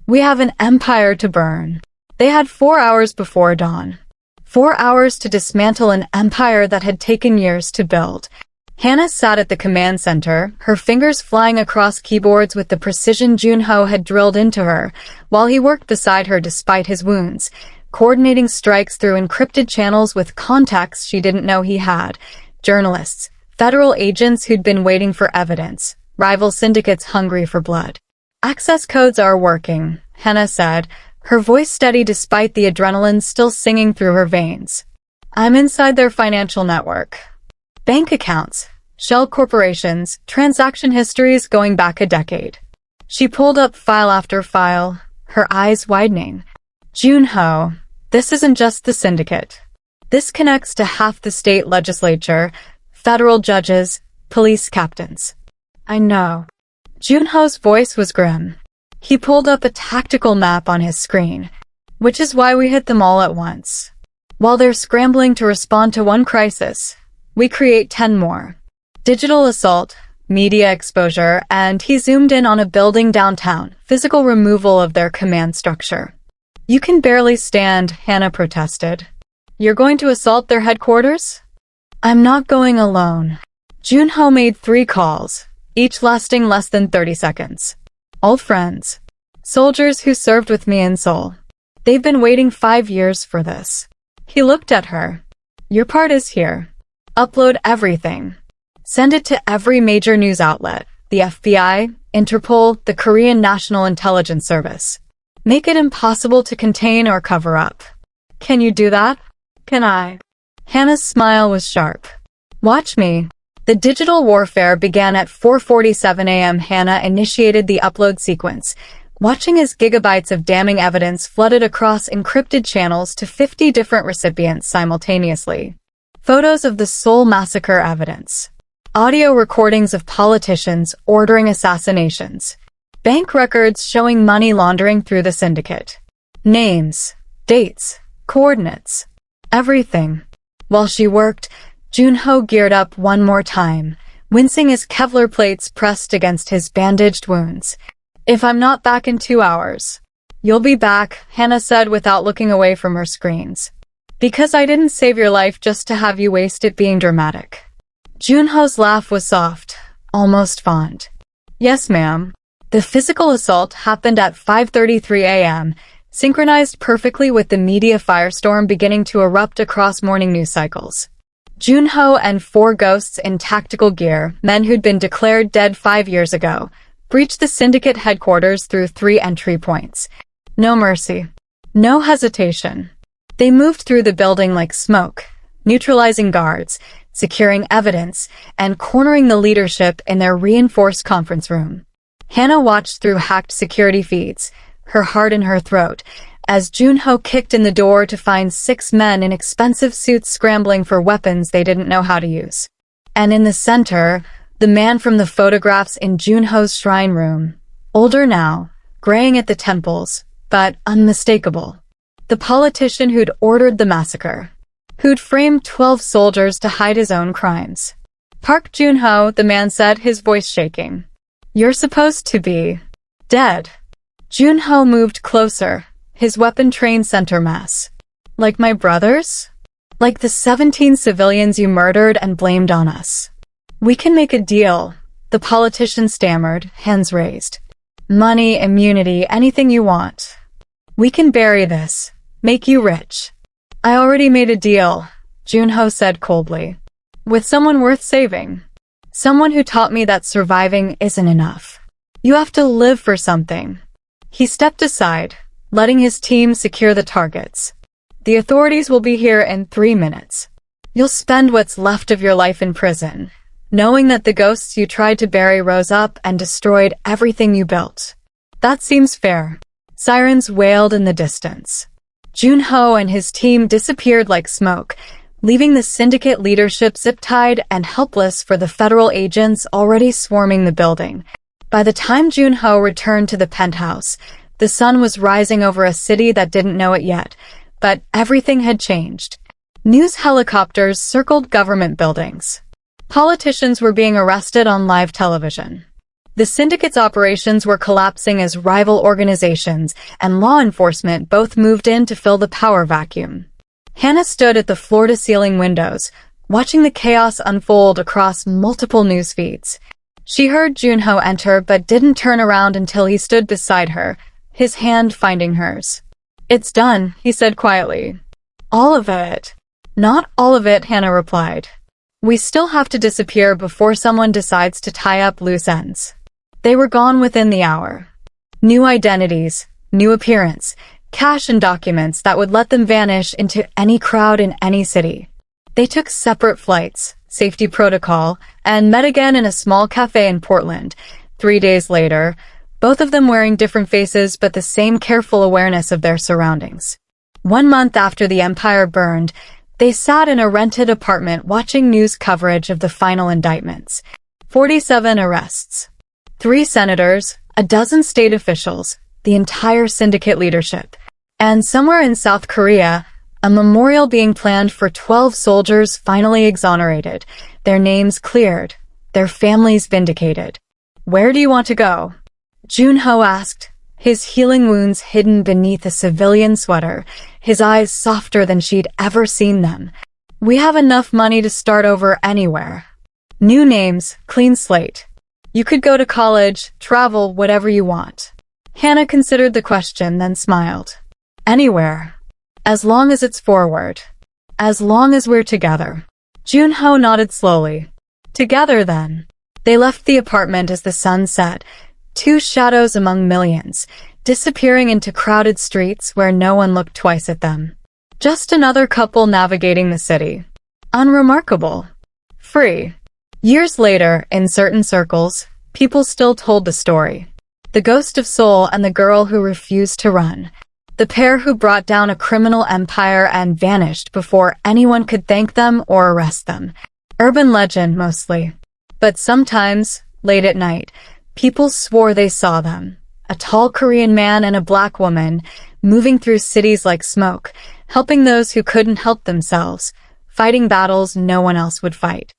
We have an empire to burn." They had 4 hours before dawn. 4 hours to dismantle an empire that had taken years to build. Hannah sat at the command center, her fingers flying across keyboards with the precision Junho had drilled into her, while he worked beside her despite his wounds, coordinating strikes through encrypted channels with contacts she didn't know he had, journalists, federal agents who'd been waiting for evidence, rival syndicates hungry for blood. "Access codes are working," Hannah said, her voice steady despite the adrenaline still singing through her veins. "I'm inside their financial network. Bank accounts, shell corporations, transaction histories going back a decade." She pulled up file after file, her eyes widening. "Junho, this isn't just the syndicate. This connects to half the state legislature, federal judges, police captains." "I know." Junho's voice was grim. He pulled up a tactical map on his screen, which is why we hit them all at once. While they're scrambling to respond to one crisis, we create 10 more. Digital assault, media exposure, and he zoomed in on a building downtown, physical removal of their command structure. You can barely stand, Hannah protested. You're going to assault their headquarters? I'm not going alone. Junho made 3 calls, each lasting less than 30 seconds. Old friends. Soldiers who served with me in Seoul. They've been waiting 5 years for this. He looked at her. Your part is here. Upload everything. Send it to every major news outlet, the FBI, Interpol, the Korean National Intelligence Service. Make it impossible to contain or cover up. Can you do that? Can I? Hannah's smile was sharp. Watch me. The digital warfare began at 4:47 a.m. Hannah initiated the upload sequence, watching as gigabytes of damning evidence flooded across encrypted channels to 50 different recipients simultaneously. Photos of the Seoul massacre evidence. Audio recordings of politicians ordering assassinations. Bank records showing money laundering through the syndicate. Names, dates, coordinates. Everything. While she worked, Junho geared up one more time, wincing as Kevlar plates pressed against his bandaged wounds. If I'm not back in 2 hours. You'll be back, Hannah said without looking away from her screens. Because I didn't save your life just to have you waste it being dramatic. Junho's laugh was soft, almost fond. Yes, ma'am. The physical assault happened at 5:33 a.m., synchronized perfectly with the media firestorm beginning to erupt across morning news cycles. Junho and 4 ghosts in tactical gear, men who'd been declared dead 5 years ago, breached the syndicate headquarters through 3 entry points. No mercy. No hesitation. They moved through the building like smoke, neutralizing guards, securing evidence, and cornering the leadership in their reinforced conference room. Hannah watched through hacked security feeds, her heart in her throat, as Junho kicked in the door to find 6 men in expensive suits scrambling for weapons they didn't know how to use. And in the center, the man from the photographs in Junho's shrine room, older now, graying at the temples, but unmistakable. The politician who'd ordered the massacre, who'd framed 12 soldiers to hide his own crimes. Park Junho, the man said, his voice shaking. You're supposed to be dead. Junho moved closer, his weapon-trained center mass. Like my brothers? Like the 17 civilians you murdered and blamed on us. We can make a deal, the politician stammered, hands raised. Money, immunity, anything you want. We can bury this, make you rich. I already made a deal, Junho said coldly. With someone worth saving. Someone who taught me that surviving isn't enough. You have to live for something. He stepped aside, letting his team secure the targets. The authorities will be here in 3 minutes. You'll spend what's left of your life in prison, knowing that the ghosts you tried to bury rose up and destroyed everything you built. That seems fair. Sirens wailed in the distance. Junho and his team disappeared like smoke, leaving the syndicate leadership zip-tied and helpless for the federal agents already swarming the building. By the time Junho returned to the penthouse, the sun was rising over a city that didn't know it yet, but everything had changed. News helicopters circled government buildings. Politicians were being arrested on live television. The syndicate's operations were collapsing as rival organizations and law enforcement both moved in to fill the power vacuum. Hannah stood at the floor-to-ceiling windows, watching the chaos unfold across multiple news feeds. She heard Junho enter but didn't turn around until he stood beside her, his hand finding hers. It's done, he said quietly. All of it. Not all of it, Hannah replied. We still have to disappear before someone decides to tie up loose ends. They were gone within the hour. New identities, new appearance, cash and documents that would let them vanish into any crowd in any city. They took separate flights, safety protocol, and met again in a small cafe in Portland. 3 days later, both of them wearing different faces but the same careful awareness of their surroundings. 1 month after the empire burned, they sat in a rented apartment watching news coverage of the final indictments. 47 arrests. 3 senators, a dozen state officials, the entire syndicate leadership. And somewhere in South Korea, a memorial being planned for 12 soldiers finally exonerated, their names cleared, their families vindicated. Where do you want to go? Junho asked, his healing wounds hidden beneath a civilian sweater, his eyes softer than she'd ever seen them. We have enough money to start over anywhere. New names, clean slate. You could go to college, travel, whatever you want. Hannah considered the question, then smiled. Anywhere. As long as it's forward. As long as we're together. Junho nodded slowly. Together, then. They left the apartment as the sun set, two shadows among millions, disappearing into crowded streets where no one looked twice at them. Just another couple navigating the city. Unremarkable. Free. Years later, in certain circles, people still told the story. The ghost of Seoul and the girl who refused to run. The pair who brought down a criminal empire and vanished before anyone could thank them or arrest them. Urban legend, mostly. But sometimes, late at night, people swore they saw them. A tall Korean man and a black woman, moving through cities like smoke, helping those who couldn't help themselves, fighting battles no one else would fight.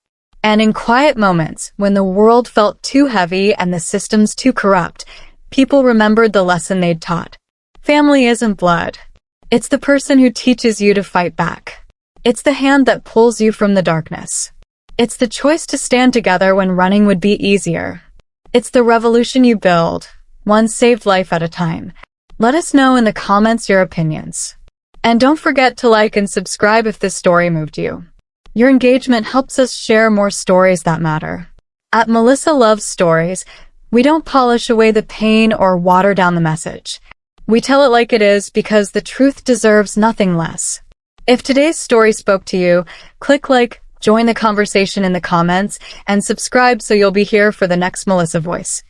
And in quiet moments, when the world felt too heavy and the systems too corrupt, people remembered the lesson they'd taught. Family isn't blood. It's the person who teaches you to fight back. It's the hand that pulls you from the darkness. It's the choice to stand together when running would be easier. It's the revolution you build, one saved life at a time. Let us know in the comments your opinions. And don't forget to like and subscribe if this story moved you. Your engagement helps us share more stories that matter. At Melisa Loves Stories, we don't polish away the pain or water down the message. We tell it like it is because the truth deserves nothing less. If today's story spoke to you, click like, join the conversation in the comments, and subscribe so you'll be here for the next Melisa Voice.